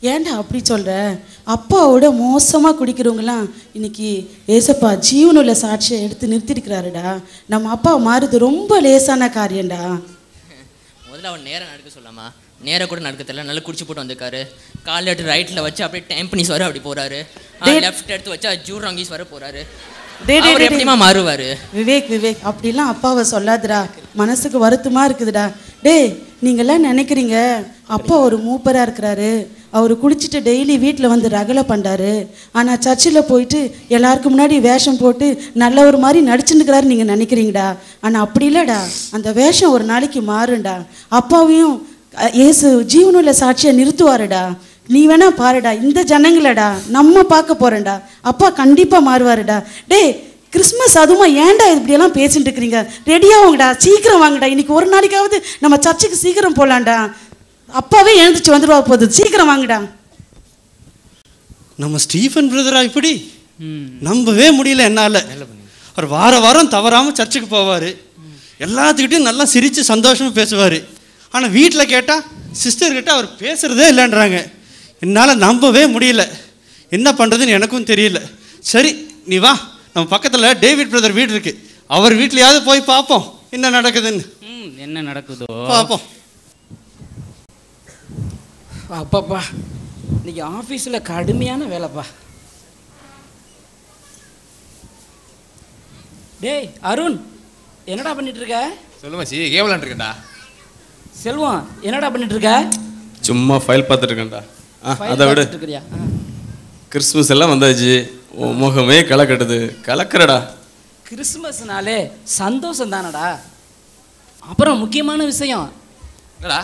ஏன்டா அப்படி சொல்கிற? அப்பாவோட மோசமாக குடிக்கிறவங்களாம் இன்னைக்கு ஏசப்பா ஜீவனுள்ள சாட்சியை எடுத்து நிறுத்திருக்கிறாருடா. நம்ம அப்பா மாறுது ரொம்ப லேசான காரியம்டா. முதல்ல அவன் நேரம் நடக்க சொல்லாமா? நேரம் கூட நடக்க தெரியல, நல்லா குடிச்சு போட்டு வந்திருக்காரு. காலில் எடுத்து ரைட்டில் வச்சு அப்படியே டெம்பனிஸ் வர அப்படி போகிறாரு. லெஃப்ட் எடுத்து வச்சா ஜூராங்கீஸ் வர போகிறாரு. எப்படிமா மாறுவார்? விவேக் அப்படிலாம் அப்பாவை சொல்லாதுடா, மனசுக்கு வருத்தமாக இருக்குதுடா. நீங்கள்லாம் நினைக்கிறீங்க அப்பா ஒரு மூப்பராக இருக்கிறாரு, அவர் குடிச்சிட்டு டெய்லி வீட்டில் வந்து ரகலை பண்ணுறாரு, ஆனால் சர்ச்சில் போயிட்டு எல்லாருக்கும் முன்னாடி வேஷம் போட்டு நல்ல ஒரு மாதிரி நடிச்சுட்டுக்கிறாரு நீங்கள் நினைக்கிறீங்கடா. ஆனால் அப்படி இல்லைடா, அந்த வேஷம் ஒரு நாளைக்கு மாறுண்டா. அப்பாவையும் இயேசு ஜீவனுள்ள சாட்சியை நிறுத்துவாருடா. நீ வேணா பாருடா, இந்த ஜனங்களடா நம்ம பார்க்க போகிறேன்டா, அப்பா கண்டிப்பாக மாறுவாருடா. கிறிஸ்மஸ் அதுமா ஏன்டா இப்படியெல்லாம் பேசிட்டு இருக்கிறீங்க? ரெடியாகுங்கடா, சீக்கிரம் வாங்கடா. இன்னைக்கு ஒரு நாளைக்காவது நம்ம சர்ச்சுக்கு சீக்கிரம் போகலான்டா. அப்பாவே எழுந்துச்சு வந்துடுவா போகுது, சீக்கிரம் வாங்கடா. நம்ம ஸ்டீஃபன் பிரதரா இப்படி நம்பவே முடியல என்னால். அவர் வாரம் தவறாமல் சர்ச்சுக்கு போவார், எல்லாத்துக்கிட்டையும் நல்லா சிரித்து சந்தோஷமாக பேசுவார். ஆனால் வீட்டில் கேட்டால் சிஸ்டர்கிட்ட அவர் பேசுகிறதே இல்லைன்றாங்க. என்னால் நம்பவே முடியல, என்ன பண்ணுறதுன்னு எனக்கும் தெரியல. சரி நீ வா, நம்ம பக்கத்தில் டேவிட் பிரதர் வீடு இருக்குது, அவர் வீட்லையாவது போய் பார்ப்போம் என்ன நடக்குதுன்னு. என்ன நடக்குதோ பார்ப்போம். அப்பாப்பா இன்னைக்கு ஆஃபீஸில் கடுமையான வேலைப்பா. டேய் அருண், என்னடா பண்ணிட்டு இருக்க? சொல்லுமா சி, கேம் விளாண்டுருக்கேன்டா. செல்வம், என்னடா பண்ணிட்டு இருக்க? சும்மா ஃபைல் பார்த்துட்டு இருக்கேன்டா. அதை விட கிறிஸ்மஸ் எல்லாம் வந்தாச்சு, முகமே களை கட்டுது, கலக்கிறடா. கிறிஸ்மஸ்னாலே சந்தோஷம் தானடா. அப்புறம் முக்கியமான விஷயம்,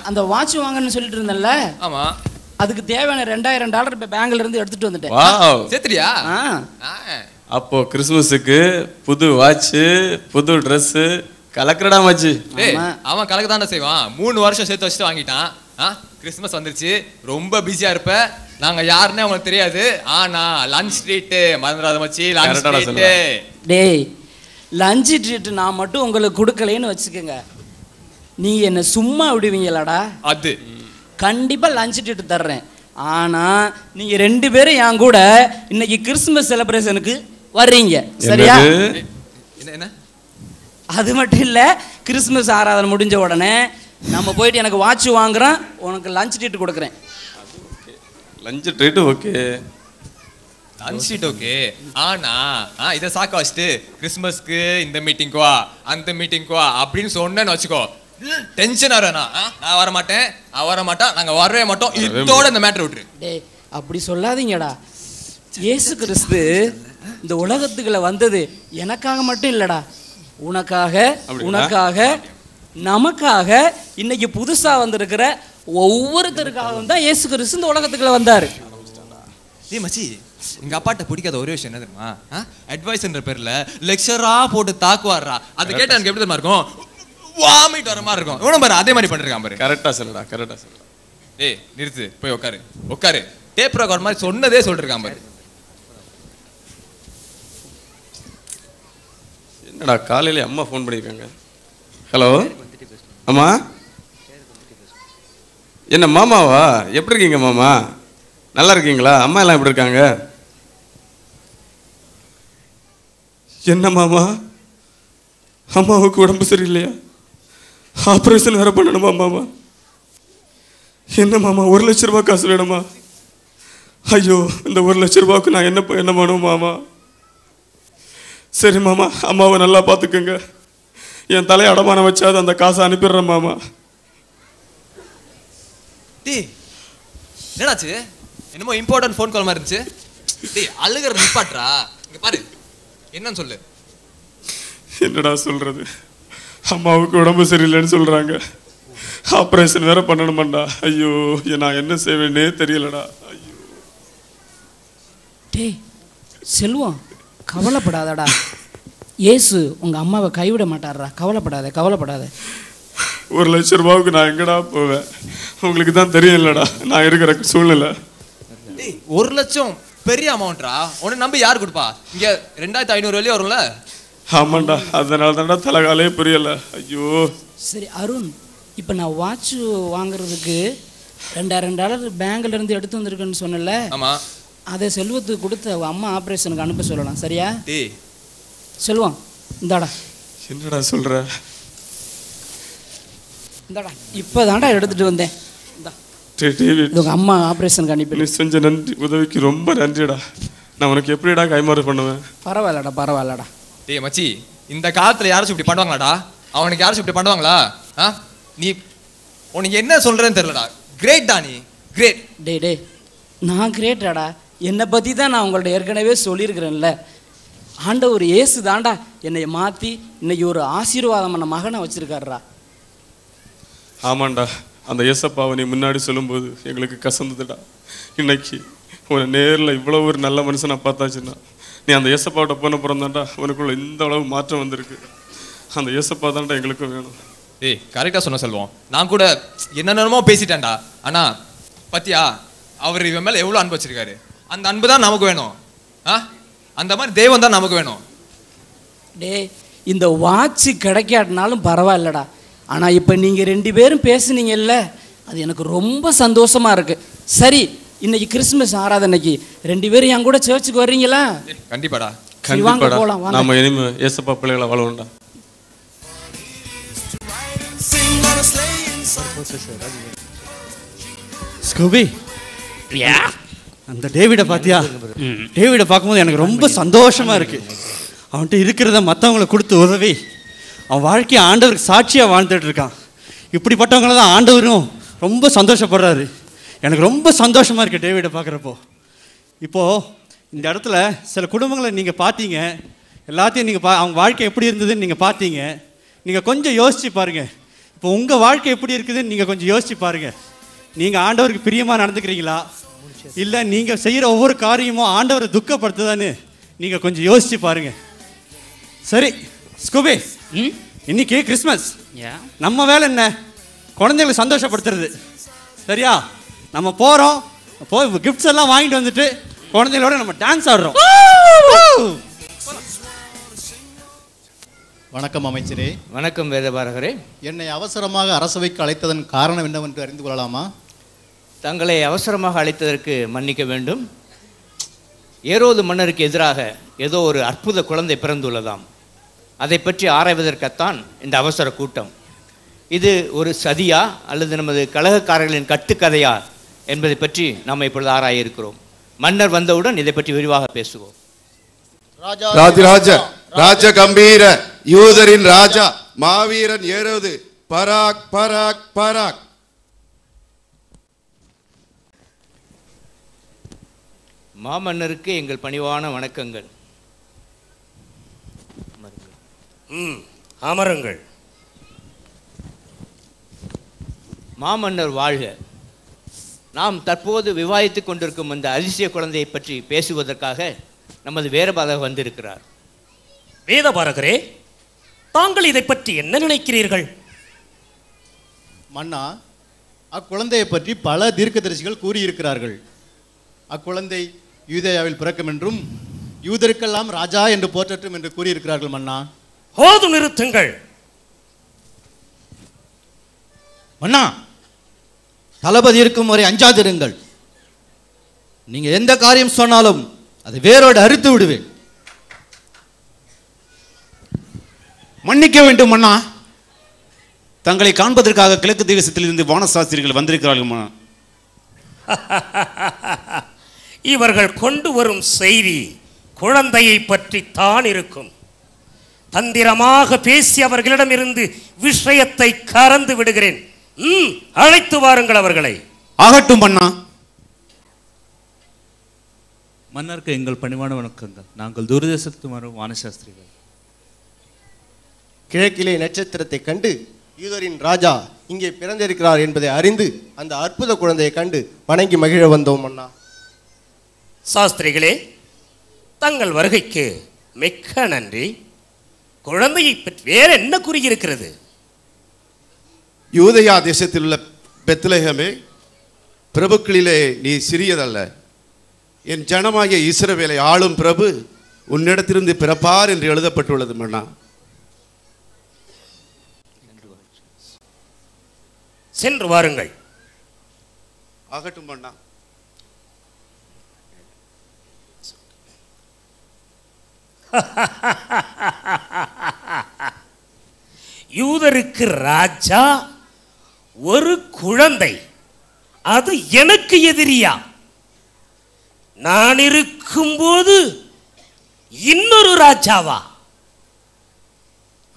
அந்த வாட்ச் வாங்கன்னு சொல்லிட்டு இருந்தேன்ல, ஆமா, அதுக்கு தேவையான $2000 இப்போ பேங்க்ல இருந்து எடுத்துட்டு வந்துட்டேன். வாவ், சேர்த்துறியா? அப்போ கிறிஸ்மஸுக்கு புது வாட்ச், புது ட்ரெஸ், கலக்கிறடா மாச்சு. அவன் கலக்க தானே செய்வான், 3 வருஷம் சேர்த்து வச்சுட்டு வாங்கிட்டான். கிறிஸ்மஸ் வந்துருச்சு, ரொம்ப பிஸியா இருப்ப, நாங்க யாருன்னே உங்களுக்கு தெரியாது. ஆனா லஞ்ச் ட்ரீட் மறந்துடாத மச்சி, லஞ்ச் ட்ரீட். டேய், லஞ்ச் ட்ரீட் நான் மட்டும் உங்களுக்கு கொடுக்கலைன்னு வச்சுக்கோங்க, நீங்க என்ன சும்மா விடுவீங்களாடா? அது கண்டிப்பா லஞ்ச் ட்ரீட் தர்றேன். ஆனா நீங்க 2 பேரும் என் கூட இன்னைக்கு கிறிஸ்மஸ் செலிப்ரேஷனுக்கு வர்றீங்க, சரியா? என்ன? அது மட்டும் இல்ல, கிறிஸ்மஸ் ஆராதனை முடிஞ்ச உடனே நம்ம போயிட்டு எனக்கு வாட்ச் வாங்குறோம், உனக்கு லஞ்ச் ட்ரீட் கொடுக்குறேன். Lunch treat okay, lunch treat okay. ஆனா இதை சாக்க வச்சுட்டு கிறிஸ்மஸ்க்கு இந்த மீட்டிங்க்கு வா, அந்த மீட்டிங்க்கு வா அப்படின்னு சொன்னேன்னு வச்சுக்கோ, டென்ஷன் ஆறேனா? நான் வர மாட்டேன், அவன் வர மாட்டான், நாங்க வரவே மாட்டோம், இதோட இந்த மேட்டர் விட்டுரு. டேய் அப்படி சொல்லாதீங்கடா. இயேசு கிறிஸ்து இந்த உலகத்துக்குள்ள வந்தது எனக்காக மட்டும் இல்லடா, உனக்காக நமக்காக இன்னைக்கு புதுசா வந்திருக்கிற ஒவ்வொருத்தருக்காகவும் தான் இயேசு கிறிஸ்து இந்த உலகத்துக்குள்ள வந்தாரு. டேய் மச்சி, எங்க அப்பாட்ட பிடிக்காத ஒரே விஷயம் என்ன தெரியுமா? அட்வைஸ்ன்ற பேர்ல லெக்சரா போட்டு தாக்குவாரா, அது கேட்டா எனக்கு எப்படி தெரியுமா இருக்கும்? வாமிட் வர மாதிரி இருக்கும். இவனும் பாரு அதே மாதிரி பண்ணிருக்கான் பாரு. கரெக்டா சொல்லடா, கரெக்டா சொல்லடா. டேய் நிறுத்து, போய் உட்காரு. டேப் ரெக்கார்ட் மாதிரி சொன்னதே சொல்லிருக்கான் பாரு. என்னடா காலையில அம்மா ஃபோன் பண்ணியிருக்காங்க. ஹலோ அம்மா, என்ன மாமாவா? எப்படி இருக்கீங்க மாமா? நல்லா இருக்கீங்களா? அம்மா எல்லாம் எப்படி இருக்காங்க? என்ன மாமா, அம்மாவுக்கு உடம்பு சரியில்லையா? ஆப்ரேஷன் வேற பண்ணணுமா மாமா? என்ன மாமா, 1 லட்ச ரூபாய் காசு வேணுமா? ஐயோ, இந்த 1 லட்ச ரூபாய்க்கு நான் என்ன பண்ணும் மாமா? சரி மாமா, அம்மாவை நல்லா பார்த்துக்கோங்க, என் தலையை அடமானம் வச்சாது அந்த காசை அனுப்பிடுறேன் மாமா. டேய் என்னடாச்சு? என்னமோ இம்பார்ட்டன்ட் ஃபோன் கால் மாதிரி இருந்துச்சு. டேய் அழுகிற நிப்பாட்றா, இங்க பாரு என்னன்னு சொல்லு. என்னடா சொல்றது, அம்மாவுக்கு உடம்பு சரியில்லைன்னு சொல்றாங்க, ஆப்ரேஷன் வேற பண்ணணுமாண்டா. ஐயோ, நான் என்ன செய்வேன்னே தெரியலடா. ஐயோ. டேய் செல்வம், கவலைப்படாதடா, இயேசு உங்க அம்மாவை கைவிட மாட்டாரா, கவலைப்படாத. 1 லட்ச ரூபாய்க்கு நான் எங்கடா போவேன்? உங்களுக்கு தான் தெரியலடா நான் இருக்கிற சூழ்நிலை. 1 லட்சம் பெரிய அமௌண்ட்ரா, உன்னை நம்பி யார் கொடுப்பா? இங்க 2500 வெளியே வரும்ல. ஆமாண்டா, அதனால தான்டா தலைகாலே புரியல. ஐயோ. சரி அருண், இப்போ நான் வாட்ச் வாங்குறதுக்கு $2000 பேங்க்ல இருந்து எடுத்து வந்திருக்குன்னு சொன்னல, ஆமா. அதை செல்வத்துக்கு கொடுத்து அவ அம்மா ஆபரேஷனுக்கு அனுப்ப சொல்லலாம். சரியா? டேய் செல்வம், இந்தாடா என்னடா சொல்ற? இந்தாடா இப்போதான்டா எடுத்துட்டு வந்தேன். இந்தா டேவிட், உங்க அம்மா ஆபரேஷனுக்கு அனுப்பி. நீ செஞ்ச நன்றி உதவிக்கு ரொம்ப நன்றிடா. நான் உனக்கு எப்படிடா கைமாறு பண்ணுவேன்? பரவாயில்லடா. டேய் மச்சி, இந்த காலத்துல யாராச்சும் இப்படி பண்ணுவாங்களாடா? அவனுக்கு யாராச்சும் இப்படி பண்ணுவாங்களா? நீ உனக்கு என்ன சொல்றேன்னு தெரியலடா. கிரேட்டா நீ, கிரேட். டேய் நான் கிரேட்டாடா. என்னை பற்றி தான் நான் உங்கள்ட்ட ஏற்கனவே சொல்லியிருக்கிறேன்ல. ஆண்டவர் இயேசு தாண்டா என்னை மாற்றி இன்னைக்கு ஒரு ஆசீர்வாதமான மகனை வச்சிருக்காருடா. ஆமாண்டா, அந்த ஏசப்பாவை நீ முன்னாடி சொல்லும்போது எங்களுக்கு கசந்ததுடா. இன்னைக்கு உன்னை நேரில் இவ்வளோ ஒரு நல்ல மனுஷனை பார்த்தாச்சுன்னா, நீ அந்த ஏசப்பாவோட போன பிறந்தாண்டா உனக்குள்ள இந்த அளவு மாற்றம் வந்திருக்கு. அந்த ஏசப்பா தான்டா எங்களுக்கும் வேணும். ஏய் கரெக்டாக சொன்ன செல்வம். நான் கூட என்னென்னமோ பேசிட்டேன்டா. ஆனால் பத்தியா, அவர் இவன் மேலே எவ்வளோ அன்பு வச்சிருக்காரு. அந்த அன்பு தான் நமக்கு வேணும். அந்த மாதிரி தெய்வம் தான் நமக்கு வேணும். டேய், இந்த வாட்சி கிடைக்காட்டினாலும் பரவாயில்லடா. ஆனால் இப்போ நீங்கள் 2 பேரும் பேசுனீங்கல்ல, அது எனக்கு ரொம்ப சந்தோஷமா இருக்கு. சரி, இன்னைக்கு கிறிஸ்துமஸ் ஆராதனைக்கு 2 பேரும் என் கூட சர்ச்சுக்கு வர்றீங்களா? கண்டிப்பாடா. சரி, வாங்க போலாம். நாம இனிமே ஏசப்பா பிள்ளைகளை வாழணும்டா. ஸ்கூபி, அந்த டேவிடை பார்த்தியா? டேவிடை பார்க்கும்போது எனக்கு ரொம்ப சந்தோஷமா இருக்கு. அவன்கிட்ட இருக்கிறத மற்றவங்களை கொடுத்து உதவி அவன் வாழ்க்கையை ஆண்டவருக்கு சாட்சியாக வாழ்ந்துட்டு இருக்கான். இப்படிப்பட்டவங்கள தான் ஆண்டவரும் ரொம்ப சந்தோஷப்படுறாரு. எனக்கு ரொம்ப சந்தோஷமாக இருக்குது டேவிடை பார்க்குறப்போ. இப்போது இந்த இடத்துல சில குடும்பங்களை நீங்கள் பார்த்தீங்க, எல்லாத்தையும் நீங்கள் அவங்க வாழ்க்கை எப்படி இருந்ததுன்னு நீங்கள் பார்த்தீங்க. நீங்கள் கொஞ்சம் யோசித்து பாருங்கள். இப்போ உங்கள் வாழ்க்கை எப்படி இருக்குதுன்னு நீங்கள் கொஞ்சம் யோசித்து பாருங்கள். நீங்கள் ஆண்டவருக்கு பிரியமாக நடந்துக்கிறீங்களா, இல்லை நீங்கள் செய்கிற ஒவ்வொரு காரியமும் ஆண்டவரை துக்கப்படுத்துதான்னு நீங்கள் கொஞ்சம் யோசித்து பாருங்கள். சரி ஸ்கூபி, இன்னைக்கு கிறிஸ்மஸ். நம்ம வேலை என்ன? குழந்தைகளை சந்தோஷப்படுத்துறது. சரியா? நம்ம போகிறோம், போய் கிஃப்ட்ஸ் எல்லாம் வாங்கிட்டு வந்துட்டு குழந்தைகளோட நம்ம டான்ஸ் ஆடுறோம். வணக்கம் அமைச்சரே. வணக்கம் வேதபாரகரே. என்னை அவசரமாக அரசவைக்கு அழைத்ததன் காரணம் என்னவென்று அறிந்து கொள்ளலாமா? தங்களை அவசரமாக அழைத்ததற்கு மன்னிக்க வேண்டும். ஏரோது மன்னருக்கு எதிராக ஏதோ ஒரு அற்புத குழந்தை பிறந்துள்ளதாம். அதை பற்றி ஆராய்வதற்குத்தான் இந்த அவசர கூட்டம். இது ஒரு சதியா அல்லது நமது கலகக்காரர்களின் கட்டுக்கதையா என்பதை பற்றி நாம் இப்பொழுது ஆராய இருக்கிறோம். மன்னர் வந்தவுடன் இதை பற்றி விரிவாக பேசுவோம். ராஜராஜ ராஜ கம்பீர யூதரின் ராஜா மாவீரன் ஏரோது பராக் பராக் பராக். மாமன்னருக்கு எங்கள் பணிவான வணக்கங்கள். அமருங்கள். மாமன்னர் வாழ்க. நாம் தற்போது விவாதித்துக் கொண்டிருக்கும் அந்த அதிசய குழந்தையை பற்றி பேசுவதற்காக நமது வேதபாரகர் வந்திருக்கிறார். வேதபாரகரே, தாங்கள் இதை பற்றி என்ன நினைக்கிறீர்கள்? மன்னா, அக்குழந்தையை பற்றி பல தீர்க்கதரிசிகள் கூறியிருக்கிறார்கள். அக்குழந்தை யூதேயாவில் பிறக்கும் என்றும் யூதருக்கெல்லாம் ராஜா என்று போற்றட்டும் என்று கூறியிருக்கிறார்கள். மன்னா, போது நிறுத்துங்கள். மன்னா, தளபதி இருக்கும் வரை அஞ்சாதிருங்கள். நீங்க எந்த காரியம் சொன்னாலும் அதை வேரோடு அறுத்து விடுவேன். மன்னிக்க வேண்டும் மன்னா. தங்களை காண்பதற்காக கிழக்கு தேசத்திலிருந்து வானசாஸ்திரிகள் வந்திருக்கிறார்கள் மன்னா. இவர்கள் கொண்டு வரும் செய்தி குழந்தையை பற்றி தான் இருக்கும். தந்திரமாக பேசி அவர்களிடமிருந்து விஷயத்தை கறந்து விடுகிறேன். அழைத்து வாருங்கள் அவர்களை. ஆகட்டும் மன்னா. மன்னருக்கு எங்கள் பணிவான வணக்கங்கள். நாங்கள் தூரதேசத்து வரும் வானசாஸ்திரிகள். கிழக்கிலே நட்சத்திரத்தை கண்டு யூதரின் ராஜா இங்கே பிறந்திருக்கிறார் என்பதை அறிந்து அந்த அற்புத குழந்தையை கண்டு வணங்கி மகிழ வந்தோம் அண்ணா. சாஸ்திரிகளே, தங்கள் வருகைக்கு மிக்க நன்றி. குழந்தையை பற்றி வேற என்ன கூறியிருக்கிறது? யூதயா தேசத்தில் உள்ள பெத்லகமே, பிரபுக்களிலே நீ சிறியதல்ல. என் ஜனமாகிய இஸ்ரவேலை ஆளும் பிரபு உன்னிடத்திலிருந்து பிறப்பார் என்று எழுதப்பட்டுள்ளது மன்னா. சென்று வாருங்கள். ஆகட்டும் மன்னா. யூதருக்கு ராஜா ஒரு குழந்தை, அது எனக்கு எதிரியா? நான் இருக்கும்போது இன்னொரு ராஜாவா?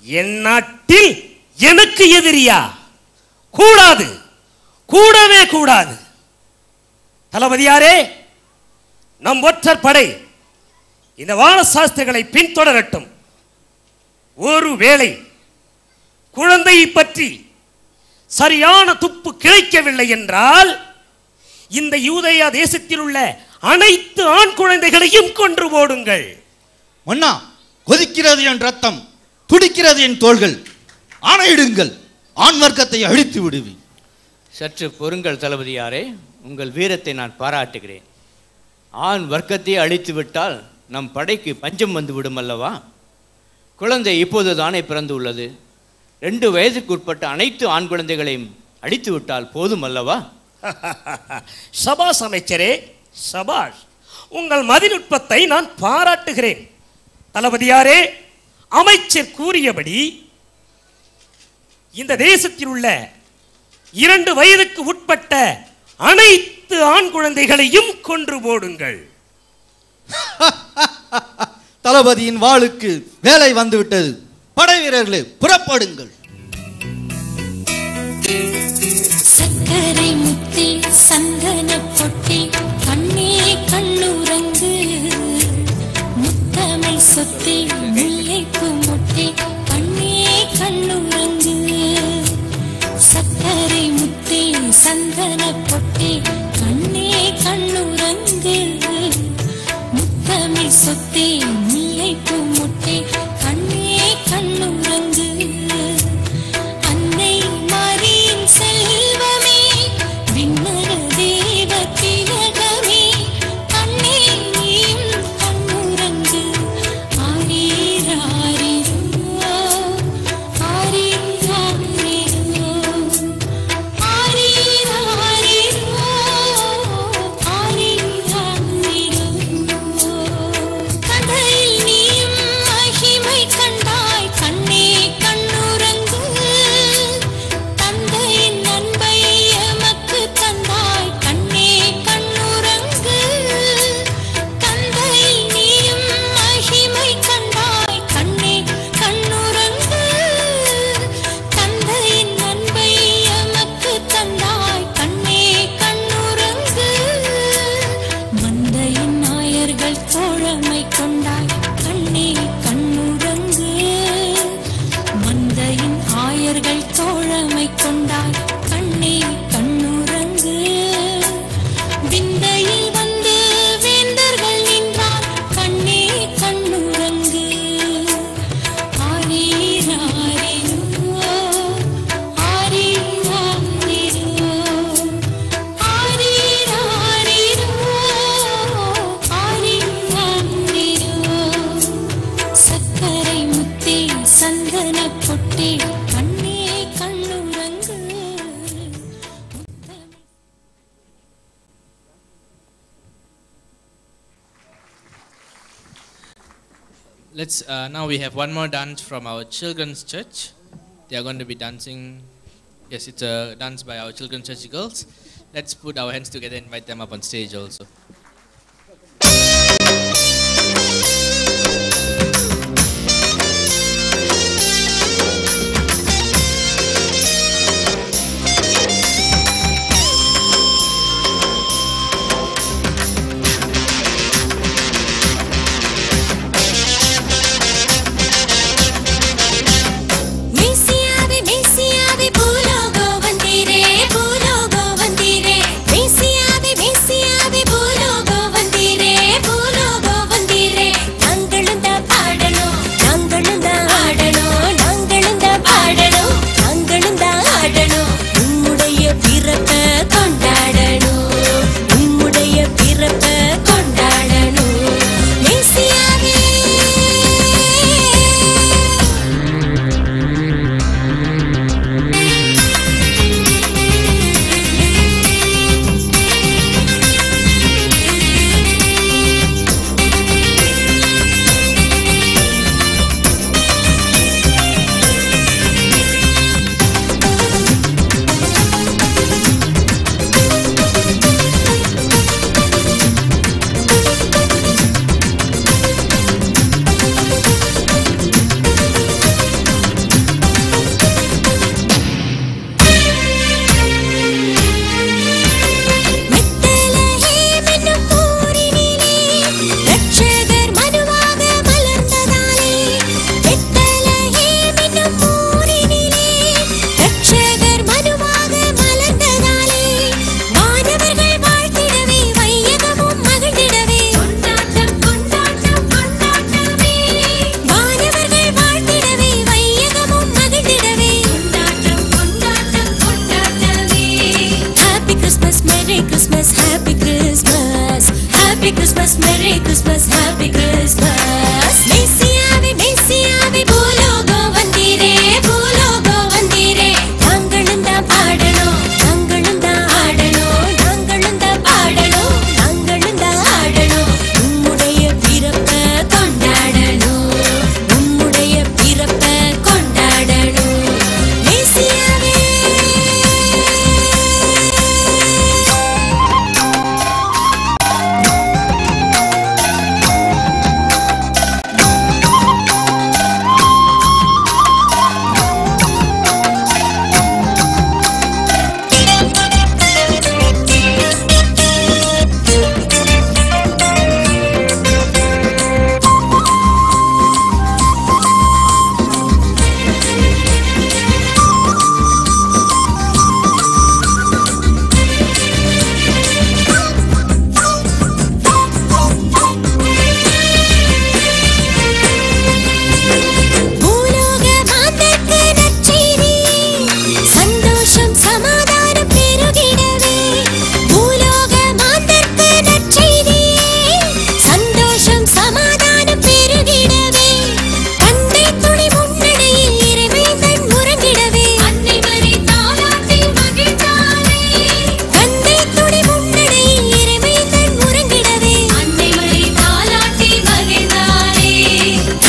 என் நாட்டில் எனக்கு எதிரியா? கூடாது, கூடவே கூடாது. தளபதியாரே, நம் ஒற்றர் படை இந்த வானசாஸ்திரிகளை பின்தொடரட்டும். ஒருவேளை குழந்தையை பற்றி சரியான துப்பு கிடைக்கவில்லை என்றால் இந்த யூதேயா தேசத்தில் உள்ள அனைத்து ஆண் குழந்தைகளையும் கொன்று போடுங்கள். மன்னா, கொதிக்கிறது என் ரத்தம், துடிக்கிறது என் தோள்கள். ஆணையிடுங்கள், ஆண் வர்க்கத்தை அழித்து விடுவேன். சற்று பொறுங்கள் தளபதியாரே, உங்கள் வீரத்தை நான் பாராட்டுகிறேன். ஆண் வர்க்கத்தை அழித்து விட்டால் நம் படைக்கு பஞ்சம் வந்து விடும் அல்லவா? குழந்தை இப்போது தானே பிறந்து உள்ளது. 2 வயதுக்குட்பட்ட அனைத்து ஆண் குழந்தைகளையும் அடித்து விட்டால் போதும் அல்லவா? சபாஷ் அமைச்சரே, சபாஷ். உங்கள் மதிநுட்பத்தை நான் பாராட்டுகிறேன். தளபதியாரே, அமைச்சர் கூறியபடி இந்த தேசத்தில் உள்ள 2 வயதுக்கு உட்பட்ட அனைத்து ஆண் குழந்தைகளையும் கொன்று போடுங்கள். தளபதியின் வாளுக்கு வேலை வந்துவிட்டது. படை வீரர்களே, புறப்படுங்கள். சக்கரை முத்தி சந்தன பொட்டி கண்ணே கண்ணுறங்கு முத்தமிழ் சொத்தி முல்லைப்பு முட்டி கண்ணே கண்ணுறங்கு சக்கரை முத்தி சந்தன பொட்டி கண்ணே கண்ணுறங்கு முத்தமிழ் சொத்தி முல்லைப்பு முட்டி கண்ணே கண்ணுறங்கு அன்னை மரியின் செல்வமே விண்ணக தேவ திலகமே கண்ணே நீயும் கண்ணுறங்கு ஆரீராரிரோ ஆரீராரிரோ ஆரீராரிரோ ஆரீராரிரோ கதையில் நீயும் மகிமை கண்டாய் கண்ணே கண்ணுறங்கு தந்தையின் அன்பை எமக்கு தந்தாய் கண்ணே கண்ணுறங்கு தந்தையில் நீயும் மகிமை கண்டாய் கண்ணே கண்ணுறங்கு தந்தையின் அன்பை எமக்கு தந்தாய் கண்ணே கண்ணுறங்கு மந்தையின் நாயர்கள் தோழமை கொண்டாய் கண்ணே கண்ணுறங்கு மந்தையின் ஆயர்கள் தோழமை கொண்டாய் கண்ணே கண்ணுறங்கு விந்தையில் வந்து வேந்தர்கள் நின்றார் கண்ணே கண்ணுறங்கு ஆரீராரிரோ ஆரீராரிரோ ஆரீராரிரோ ஆரீராரிரோ சக்கரை முத்தி சந்தன பொட்டி கண்ணே கண்ணுறங்கு Now we have one more dance from our children's church. They are going to be dancing. Yes, it's a dance by our children's church girls. Let's put our hands together and invite them up on stage also. மெசியாவே மெசியாவே பூலோக வந்தீரே மெசியாவே மெசியாவே பூலோக Happy Christmas, Merry Christmas, Happy Christmas. மேசியாவே மேசியாவே பூலோகம் வந்தீரே பூலோகம் வந்தீரே. நாங்களும் தான் பாடணும் நாங்களும் தான் ஆடணும் நாங்களும் தான் பாடணும் நாங்களும் தான் ஆடணும். உம்முடைய பிறப்பை கொண்டாடணும் உம்முடைய பிறப்பை கொண்டாடணும். மேசியாவே பூலோக மாந்தர்க்கு நற்செய்தி சந்தோஷம் சமாதானம் பெருகிடவே. பூலோக மாந்தர்க்கு நற்செய்தி சந்தோஷம் சமாதானம் பெருகிடவே. தந்தை துணை முன்னணியில் இறைவேந்தன் முறங்கிடவே. அன்னை மரி தாலாட்டி மகிழ்ந்தாரே. தந்தை துணை முன்னணியில் இறைவேந்தன் முறங்கிடவே. அன்னை மரி தாலாட்டி மகிழ்ந்தாரே.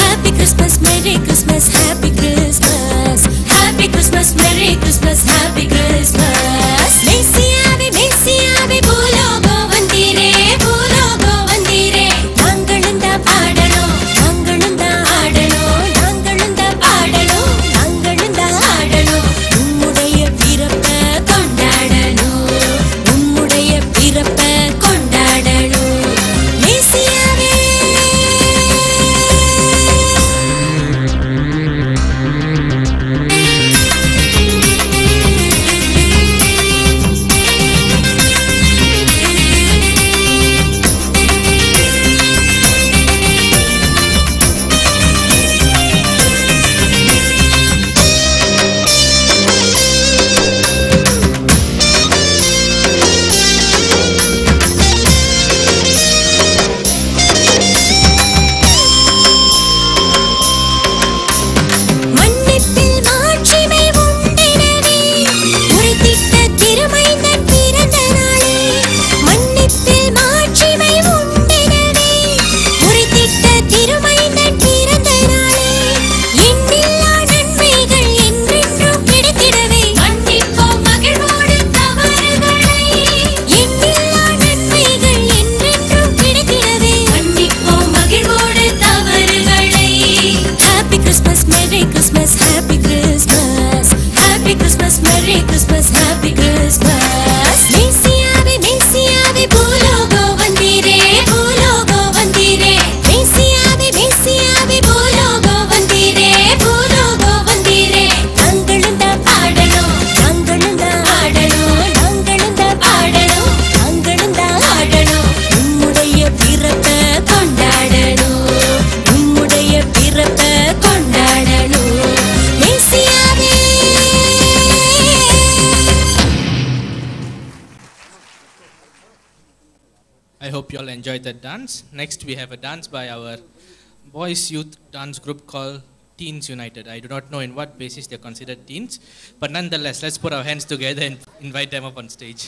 Happy Christmas, Merry Christmas, Happy Christmas. Happy Christmas, Merry Christmas, Happy Christmas. மேசியாவே மேசியாவே பூலோகம் வந்தீரே பூலோகம் வந்தீரே. நாங்களும் தான் பாடணும் நாங்களும் தான் ஆடணும் நாங்களும் தான் பாடணும் நாங்களும் தான் ஆடணும். உம்முடைய பிறப்பை கொண்டாடணும் உம்முடைய பிறப்பை கொண்டாடணும். மேசியாவே மன்னிப்பில் மாட்சிமை உண்டெனவே உரைத்திட்ட திருமைந்தன் பிறந்த நாளே. மன்னிப்பில் மாட்சிமை உண்டெனவே உரைத்திட்ட திருமைந்தன் பிறந்த நாளே. எண்ணில்லா நன்மைகள் என்றென்றும் கிடைத்திடவே. மன்னிப்போம் மகிழ்வோடு தவறுகளை. எண்ணில்லா நன்மைகள் என்றென்றும் கிடைத்திடவே. மன்னிப்போம் மகிழ்வோடு தவறுகளை. Happy Christmas, Merry Christmas, Happy Christmas. Happy Christmas, Merry Christmas, Happy Christmas. மேசியாவே மேசியாவே பூலோகம் வந்தீரே பூலோகம் வந்தீரே. மேசியாவே மேசியாவே பூலோகம் வந்தீரே பூலோகம் வந்தீரே. நாங்களும் தான் பாடணும் நாங்களும் தான் ஆடணும் நாங்களும் தான் பாடணும் நாங்களும் தான் ஆடணும். உம்முடைய பிறப்பை கொண்டாடணும் உம்முடைய பிறப்பை கொண்டாடணும். மேசியாவே I hope you all enjoyed that dance. Next, we have a dance by our boys' youth dance group called Teens United. I do not know in what basis they're considered teens, but nonetheless, let's put our hands together and invite them up on stage.